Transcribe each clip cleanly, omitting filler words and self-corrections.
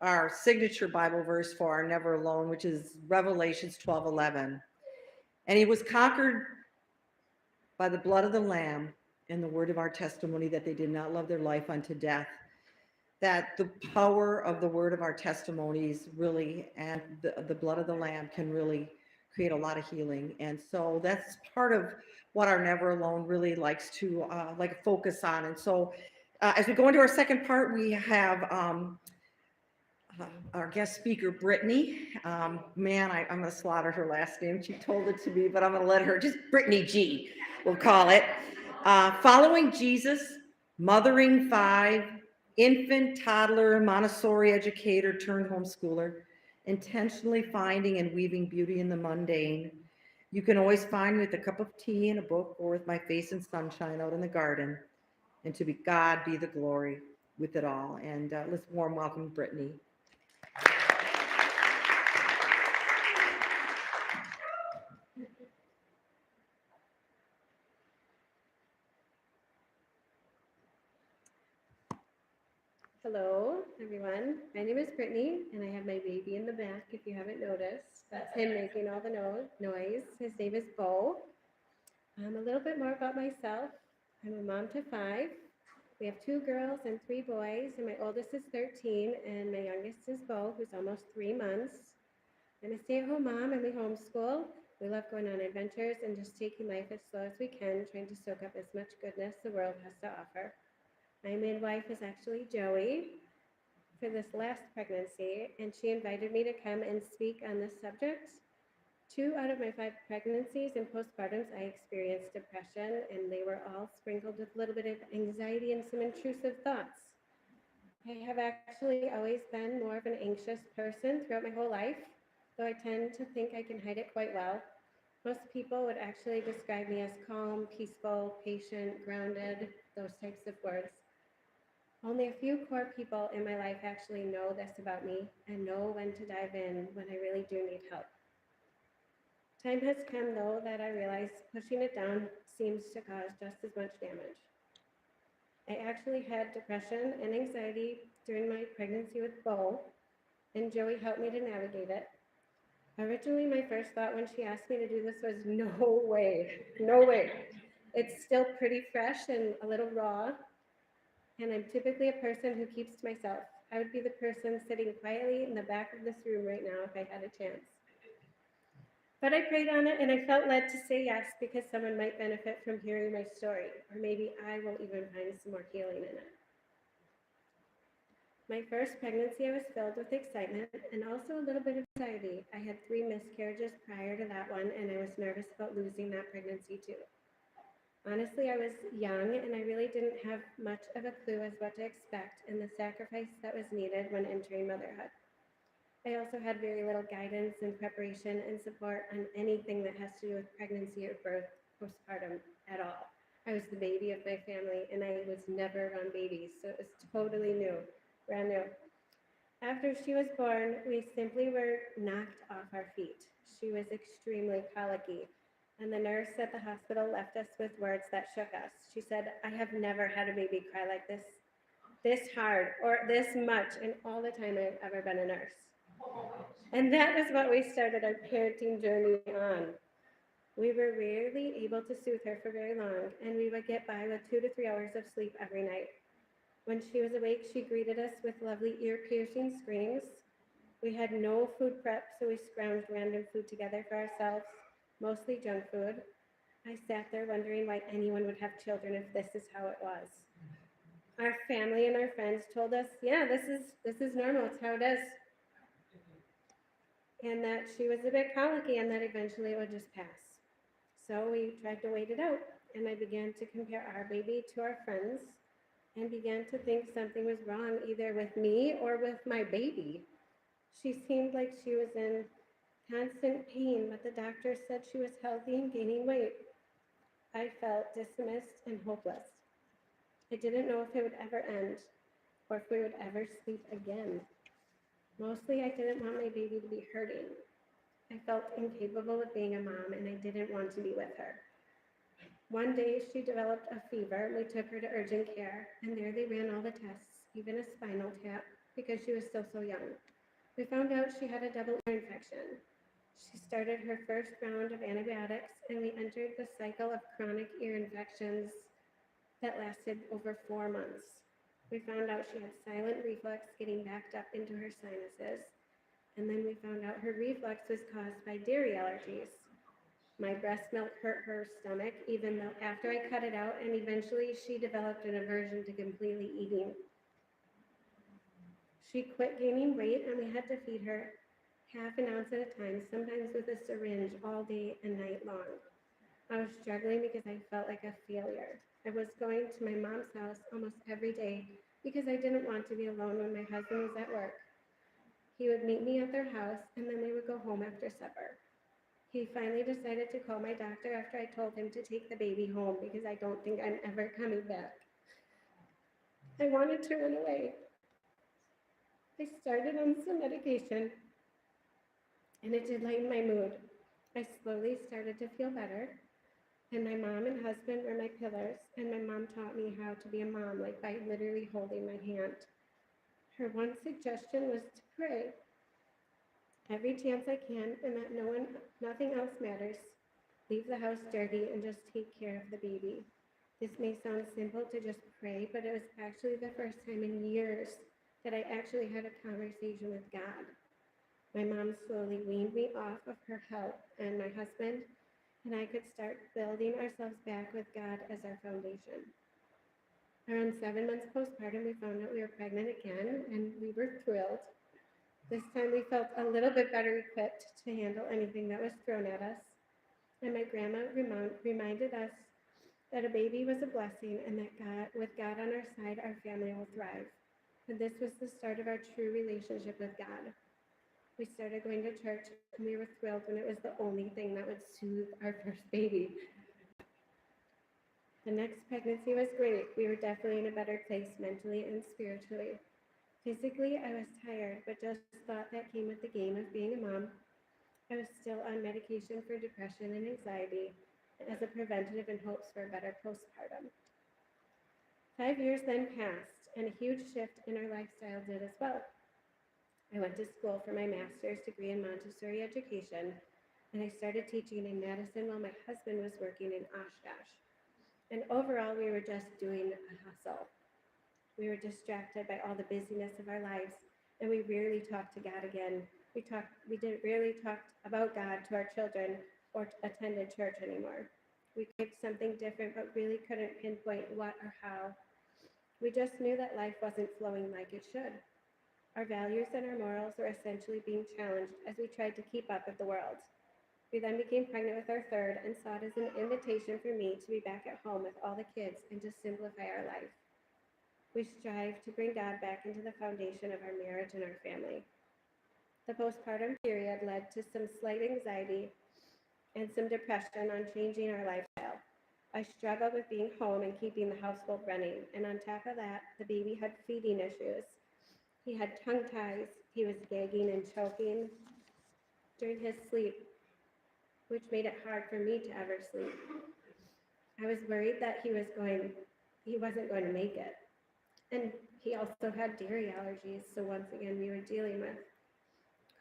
our signature Bible verse for our Never Alone, which is Revelations 12:11. And he was conquered by the blood of the Lamb and the word of our testimony that they did not love their life unto death. That the power of the word of our testimonies really and the blood of the Lamb can really create a lot of healing. And so that's part of what our Never Alone really likes to like focus on. And so as we go into our second part, we have our guest speaker, Brittany. I'm going to slaughter her last name. She told it to me, but I'm going to let her just Brittany G. We'll call it. Following Jesus, mothering five, infant, toddler, Montessori educator turned homeschooler, intentionally finding and weaving beauty in the mundane. You can always find me with a cup of tea and a book, or with my face in sunshine out in the garden. And to be God be the glory with it all. And let's warm welcome Brittany. Hello, everyone. My name is Brittany, and I have my baby in the back, if you haven't noticed. That's him making all the noise. His name is Bo. A little bit more about myself. I'm a mom to five. We have two girls and three boys, and my oldest is 13, and my youngest is Bo, who's almost 3 months. I'm a stay-at-home mom, and we homeschool. We love going on adventures and just taking life as slow as we can, trying to soak up as much goodness the world has to offer. My midwife is actually Joey for this last pregnancy, and she invited me to come and speak on this subject. 2 out of my 5 pregnancies and postpartums, I experienced depression, and they were all sprinkled with a little bit of anxiety and some intrusive thoughts. I have actually always been more of an anxious person throughout my whole life, though I tend to think I can hide it quite well. Most people would actually describe me as calm, peaceful, patient, grounded, those types of words. Only a few core people in my life actually know this about me and know when to dive in when I really do need help. Time has come, though, that I realize pushing it down seems to cause just as much damage. I actually had depression and anxiety during my pregnancy with Bo, and Joey helped me to navigate it. Originally, my first thought when she asked me to do this was, no way, no way. It's still pretty fresh and a little raw, and I'm typically a person who keeps to myself. I would be the person sitting quietly in the back of this room right now if I had a chance. But I prayed on it, and I felt led to say yes because someone might benefit from hearing my story, or maybe I will even find some more healing in it. My first pregnancy, I was filled with excitement and also a little bit of anxiety. I had 3 miscarriages prior to that one, and I was nervous about losing that pregnancy too. Honestly, I was young, and I really didn't have much of a clue as what to expect and the sacrifice that was needed when entering motherhood. I also had very little guidance and preparation and support on anything that has to do with pregnancy or birth, postpartum at all. I was the baby of my family, and I was never around babies, so it was totally new, brand new. After she was born, we simply were knocked off our feet. She was extremely colicky, and the nurse at the hospital left us with words that shook us. She said, I have never had a baby cry like this hard, or this much in all the time I've ever been a nurse. And that is what we started our parenting journey on. We were rarely able to soothe her for very long, and we would get by with 2 to 3 hours of sleep every night. When she was awake, she greeted us with lovely ear-piercing screams. We had no food prep, so we scrounged random food together for ourselves, mostly junk food. I sat there wondering why anyone would have children if this is how it was. Our family and our friends told us, yeah, this is normal, it's how it is. And that she was a bit colicky and that eventually it would just pass. So we tried to wait it out, and I began to compare our baby to our friends and began to think something was wrong either with me or with my baby. She seemed like she was in constant pain, but the doctor said she was healthy and gaining weight. I felt dismissed and hopeless. I didn't know if it would ever end or if we would ever sleep again. Mostly, I didn't want my baby to be hurting. I felt incapable of being a mom, and I didn't want to be with her. One day, she developed a fever. We took her to urgent care, and there they ran all the tests, even a spinal tap. because she was still so young. We found out she had a double ear infection. She started her first round of antibiotics, and we entered the cycle of chronic ear infections that lasted over 4 months. We found out she had silent reflux getting backed up into her sinuses, and then we found out her reflux was caused by dairy allergies. My breast milk hurt her stomach, even though after I cut it out, and eventually she developed an aversion to completely eating. She quit gaining weight, and we had to feed her half an ounce at a time, sometimes with a syringe all day and night long. I was struggling because I felt like a failure. I was going to my mom's house almost every day because I didn't want to be alone when my husband was at work. He would meet me at their house, and then we would go home after supper. He finally decided to call my doctor after I told him to take the baby home because I don't think I'm ever coming back. I wanted to run away. I started on some medication, and it did lighten my mood. I slowly started to feel better, and my mom and husband were my pillars, and my mom taught me how to be a mom, like by literally holding my hand. Her one suggestion was to pray every chance I can, and that nothing else matters. Leave the house dirty and just take care of the baby. This may sound simple to just pray, but it was actually the first time in years that I actually had a conversation with God. My mom slowly weaned me off of her help, and my husband and I could start building ourselves back with God as our foundation. Around 7 months postpartum, we found out we were pregnant again, and we were thrilled. This time we felt a little bit better equipped to handle anything that was thrown at us. And my grandma reminded us that a baby was a blessing, and that with God on our side, our family will thrive. And this was the start of our true relationship with God. We started going to church, and we were thrilled when it was the only thing that would soothe our first baby. The next pregnancy was great. We were definitely in a better place mentally and spiritually. Physically, I was tired, but just thought that came with the game of being a mom. I was still on medication for depression and anxiety as a preventative in hopes for a better postpartum. 5 years then passed, and a huge shift in our lifestyle did as well. I went to school for my master's degree in Montessori education, and I started teaching in Madison while my husband was working in Oshkosh. And overall, we were just doing a hustle. We were distracted by all the busyness of our lives, and we rarely talked to God again. We didn't really talk about God to our children or attended church anymore. We craved something different, but really couldn't pinpoint what or how. We just knew that life wasn't flowing like it should. Our values and our morals were essentially being challenged as we tried to keep up with the world. We then became pregnant with our third and saw it as an invitation for me to be back at home with all the kids and to simplify our life. We strive to bring God back into the foundation of our marriage and our family. The postpartum period led to some slight anxiety and some depression on changing our lifestyle. I struggled with being home and keeping the household running, and on top of that, the baby had feeding issues. He had tongue ties, he was gagging and choking during his sleep, which made it hard for me to ever sleep. I was worried that he wasn't going to make it. And he also had dairy allergies, so once again, we were dealing with.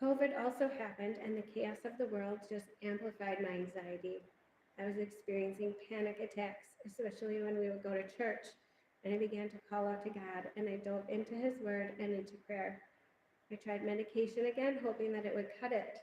COVID also happened, and the chaos of the world just amplified my anxiety. I was experiencing panic attacks, especially when we would go to church, and I began to call out to God, and I dove into his word and into prayer. I tried medication again, hoping that it would cut it,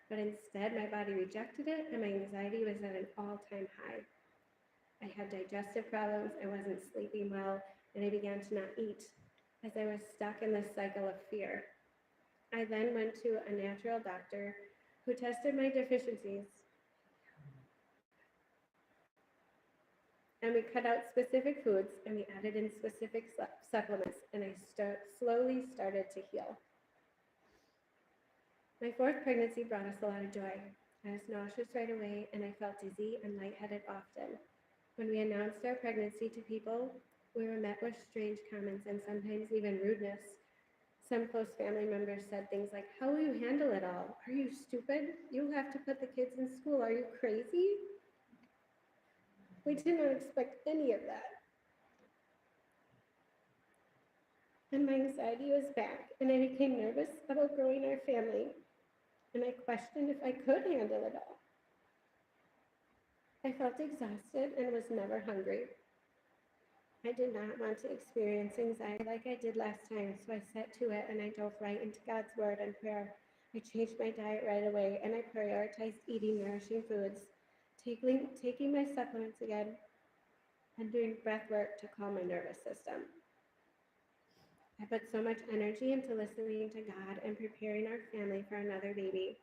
but instead my body rejected it, and my anxiety was at an all-time high. I had digestive problems, I wasn't sleeping well, and I began to not eat, as I was stuck in this cycle of fear. I then went to a natural doctor who tested my deficiencies, and we cut out specific foods and we added in specific supplements, and I slowly started to heal. My fourth pregnancy brought us a lot of joy. I was nauseous right away, and I felt dizzy and lightheaded often. When we announced our pregnancy to people, we were met with strange comments and sometimes even rudeness. Some close family members said things like, "How will you handle it all? Are you stupid? You'll have to put the kids in school. Are you crazy?" We did not expect any of that. and my anxiety was back, and I became nervous about growing our family, and I questioned if I could handle it all. I felt exhausted and was never hungry. I did not want to experience anxiety like I did last time, so I set to it and I dove right into God's Word and prayer. I changed my diet right away and I prioritized eating nourishing foods, taking my supplements again, and doing breath work to calm my nervous system. I put so much energy into listening to God and preparing our family for another baby.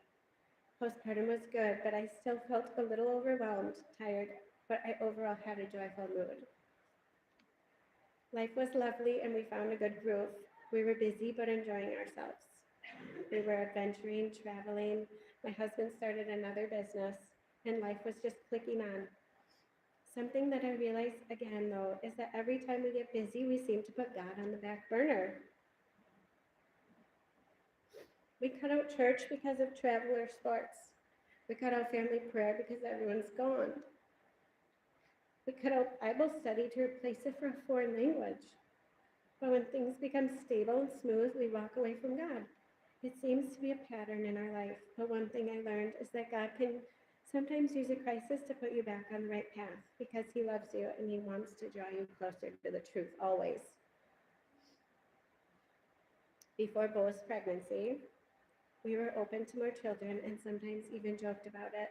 Postpartum was good, but I still felt a little overwhelmed, tired, but I overall had a joyful mood. Life was lovely and we found a good groove. We were busy but enjoying ourselves. We were adventuring, traveling. My husband started another business and life was just clicking on. Something that I realized again though is that every time we get busy, we seem to put God on the back burner. We cut out church because of travel or sports. We cut out family prayer because everyone's gone. We cut out Bible study to replace it for a foreign language. But when things become stable and smooth, we walk away from God. It seems to be a pattern in our life, but one thing I learned is that God can sometimes use a crisis to put you back on the right path because He loves you and He wants to draw you closer to the truth always. Before Bo's pregnancy, we were open to more children and sometimes even joked about it.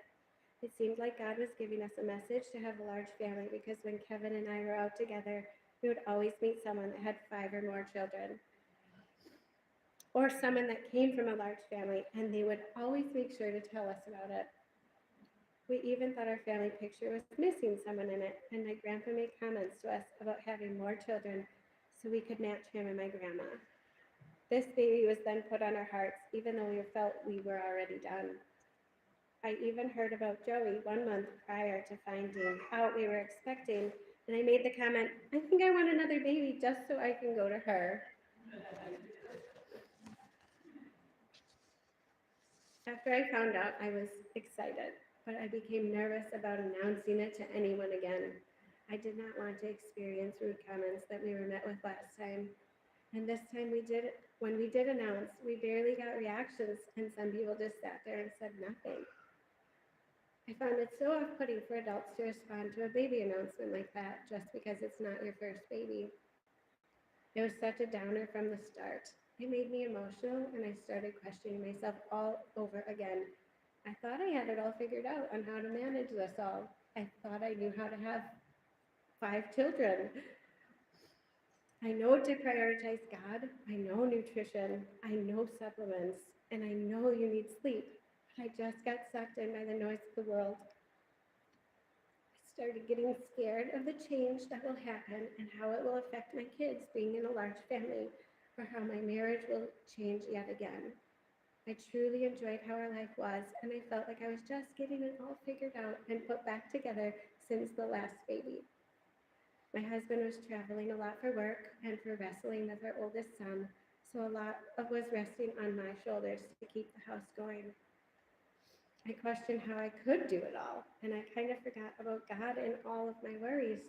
It seemed like God was giving us a message to have a large family because when Kevin and I were out together, we would always meet someone that had 5 or more children, or someone that came from a large family, and they would always make sure to tell us about it. We even thought our family picture was missing someone in it, and my grandpa made comments to us about having more children so we could match him and my grandma. This baby was then put on our hearts, even though we felt we were already done. I even heard about Joey 1 month prior to finding out we were expecting, and I made the comment, I think I want another baby just so I can go to her. After I found out, I was excited, but I became nervous about announcing it to anyone again. I did not want to experience rude comments that we were met with last time. And this time when we did announce, we barely got reactions, and some people just sat there and said nothing. I found it so off-putting for adults to respond to a baby announcement like that just because it's not your first baby. It was such a downer from the start. It made me emotional and I started questioning myself all over again. I thought I had it all figured out on how to manage this all. I thought I knew how to have 5 children. I know to prioritize God. I know nutrition. I know supplements. And I know you need sleep. But I just got sucked in by the noise of the world. Started getting scared of the change that will happen and how it will affect my kids being in a large family, or how my marriage will change yet again. I truly enjoyed how our life was, and I felt like I was just getting it all figured out and put back together since the last baby. My husband was traveling a lot for work and for wrestling with our oldest son, so a lot of was resting on my shoulders to keep the house going. I questioned how I could do it all, and I kind of forgot about God and all of my worries.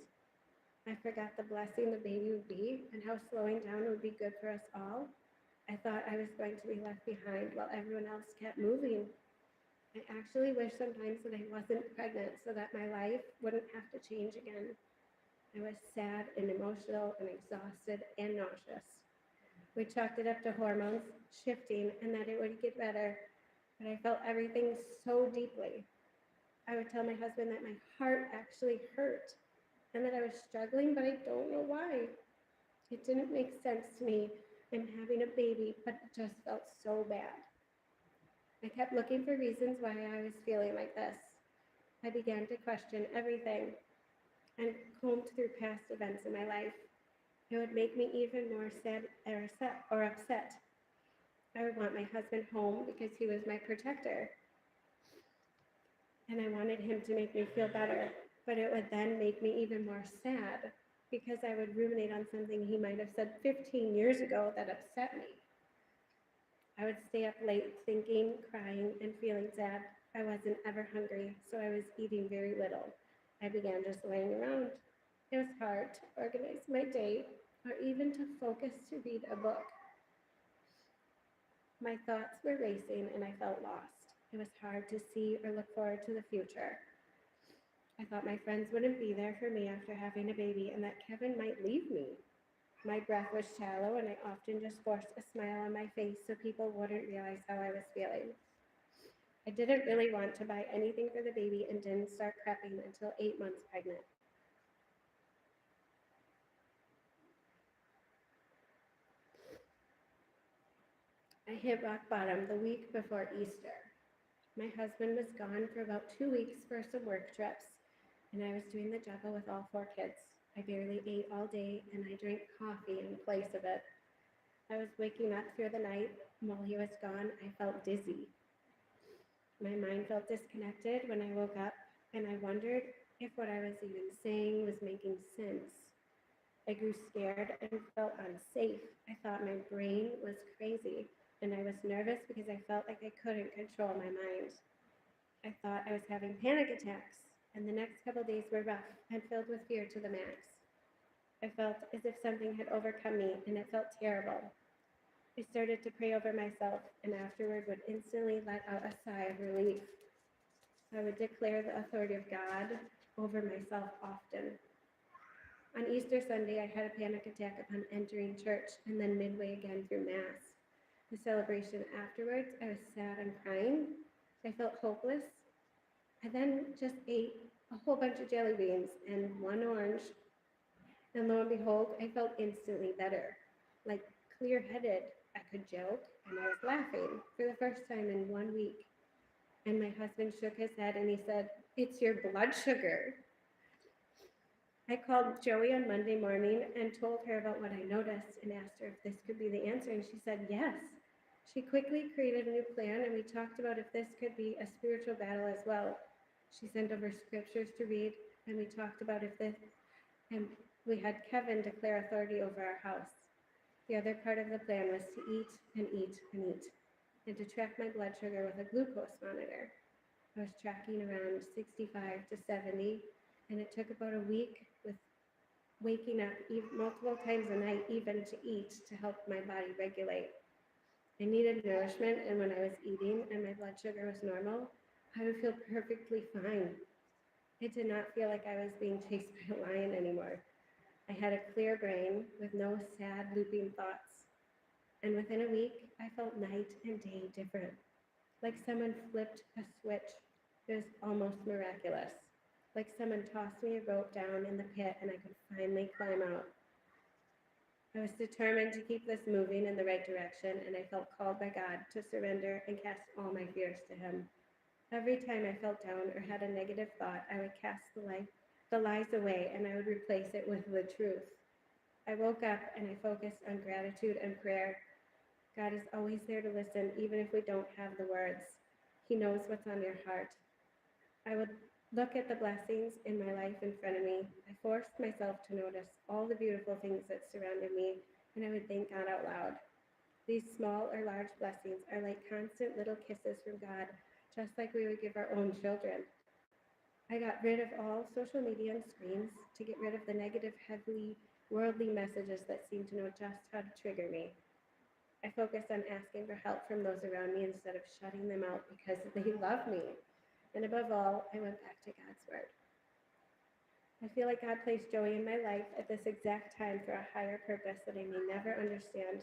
I forgot the blessing the baby would be and how slowing down would be good for us all. I thought I was going to be left behind while everyone else kept moving. I actually wish sometimes that I wasn't pregnant so that my life wouldn't have to change again. I was sad and emotional and exhausted and nauseous. We chalked it up to hormones shifting and that it would get better, but I felt everything so deeply. I would tell my husband that my heart actually hurt and that I was struggling, but I don't know why. It didn't make sense to me. I'm having a baby, but it just felt so bad. I kept looking for reasons why I was feeling like this. I began to question everything and combed through past events in my life. It would make me even more sad or upset. I would want my husband home because he was my protector, and I wanted him to make me feel better. But it would then make me even more sad because I would ruminate on something he might have said 15 years ago that upset me. I would stay up late thinking, crying, and feeling sad. I wasn't ever hungry, so I was eating very little. I began just laying around. It was hard to organize my day. or even to focus to read a book. My thoughts were racing and I felt lost. It was hard to see or look forward to the future. I thought my friends wouldn't be there for me after having a baby and that Kevin might leave me. My breath was shallow and I often just forced a smile on my face so people wouldn't realize how I was feeling. I didn't really want to buy anything for the baby and didn't start prepping until 8 months pregnant. I hit rock bottom the week before Easter. My husband was gone for about 2 weeks for some work trips, and I was doing the juggle with all 4 kids. I barely ate all day, and I drank coffee in place of it. I was waking up through the night. While he was gone, I felt dizzy. My mind felt disconnected when I woke up, and I wondered if what I was even saying was making sense. I grew scared and felt unsafe. I thought my brain was crazy, and I was nervous because I felt like I couldn't control my mind. I thought I was having panic attacks, and the next couple days were rough and filled with fear to the max. I felt as if something had overcome me, and it felt terrible. I started to pray over myself, and afterward would instantly let out a sigh of relief. I would declare the authority of God over myself often. On Easter Sunday, I had a panic attack upon entering church and then midway again through Mass. The celebration afterwards, I was sad and crying. I felt hopeless. I then just ate a whole bunch of jelly beans and one orange, and lo and behold, I felt instantly better, like clear-headed. I could joke, and I was laughing for the first time in 1 week. And my husband shook his head and he said, "It's your blood sugar." I called Joey on Monday morning and told her about what I noticed and asked her if this could be the answer, and she said yes. She quickly created a new plan, and we talked about if this could be a spiritual battle as well. She sent over scriptures to read, and we talked about if this, and we had Kevin declare authority over our house. The other part of the plan was to eat and eat and eat, and to track my blood sugar with a glucose monitor. I was tracking around 65 to 70, and it took about a week with waking up multiple times a night, even to eat, to help my body regulate. I needed nourishment, and when I was eating and my blood sugar was normal, I would feel perfectly fine. It did not feel like I was being chased by a lion anymore. I had a clear brain with no sad, looping thoughts. And within a week, I felt night and day different, like someone flipped a switch. It was almost miraculous, like someone tossed me a rope down in the pit and I could finally climb out. I was determined to keep this moving in the right direction, and I felt called by God to surrender and cast all my fears to Him. Every time I felt down or had a negative thought, I would cast the lies away, and I would replace it with the truth. I woke up and I focused on gratitude and prayer. God is always there to listen, even if we don't have the words. He knows what's on your heart. I would look at the blessings in my life in front of me. I forced myself to notice all the beautiful things that surrounded me, and I would thank God out loud. These small or large blessings are like constant little kisses from God, just like we would give our own children. I got rid of all social media and screens to get rid of the negative, heavily worldly messages that seemed to know just how to trigger me. I focused on asking for help from those around me instead of shutting them out because they love me. And above all, I went back to God's Word. I feel like God placed Joey in my life at this exact time for a higher purpose that I may never understand.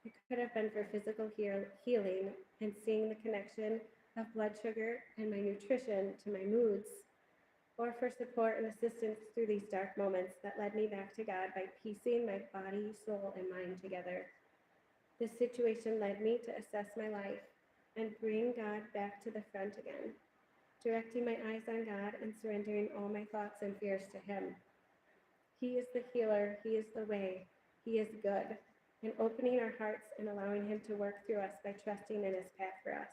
It could have been for physical healing and seeing the connection of blood sugar and my nutrition to my moods, or for support and assistance through these dark moments that led me back to God by piecing my body, soul, and mind together. This situation led me to assess my life and bring God back to the front again, directing my eyes on God and surrendering all my thoughts and fears to Him. He is the healer, He is the way, He is good, and opening our hearts and allowing Him to work through us by trusting in His path for us.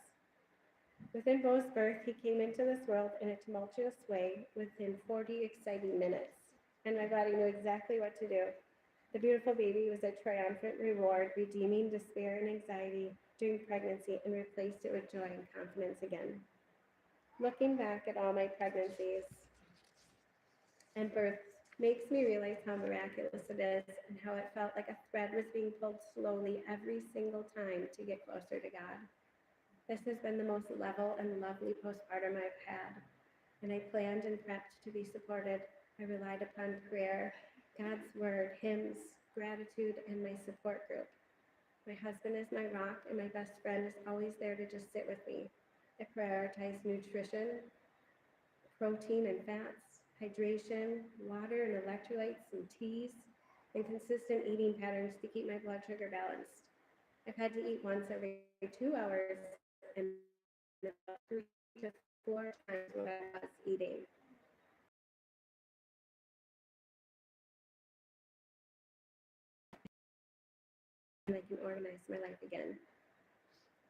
Within Bo's birth, he came into this world in a tumultuous way within 40 exciting minutes, and my body knew exactly what to do. The beautiful baby was a triumphant reward, redeeming despair and anxiety during pregnancy and replaced it with joy and confidence again. Looking back at all my pregnancies and births, makes me realize how miraculous it is and how it felt like a thread was being pulled slowly every single time to get closer to God. This has been the most level and lovely postpartum I've had, and I planned and prepped to be supported. I relied upon prayer, God's word, hymns, gratitude, and my support group. My husband is my rock, and my best friend is always there to just sit with me. I prioritize nutrition, protein and fats, hydration, water and electrolytes and teas, and consistent eating patterns to keep my blood sugar balanced. I've had to eat once every 2 hours and about 3 to 4 times what I was eating. And I can organize my life again.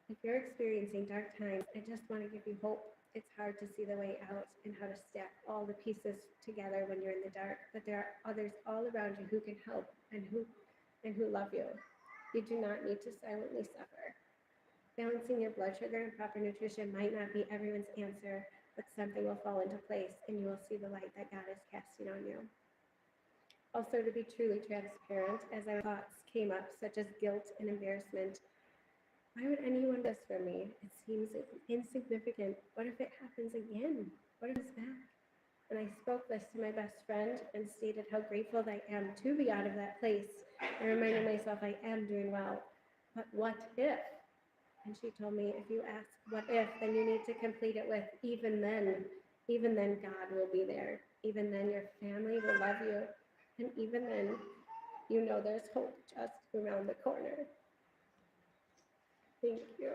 If you're experiencing dark times, I just want to give you hope. It's hard to see the way out and how to stack all the pieces together when you're in the dark, but there are others all around you who can help and who love you. You do not need to silently suffer. Balancing your blood sugar and proper nutrition might not be everyone's answer, but something will fall into place and you will see the light that God is casting on you. Also, to be truly transparent, as our thoughts came up, such as guilt and embarrassment, why would anyone do this for me? It seems insignificant. What if it happens again? What if it's back? And I spoke this to my best friend and stated how grateful I am to be out of that place. I reminded myself I am doing well. But what if? And she told me, if you ask what if, then you need to complete it with even then God will be there. Even then your family will love you. And even then, you know there's hope just around the corner. Thank you.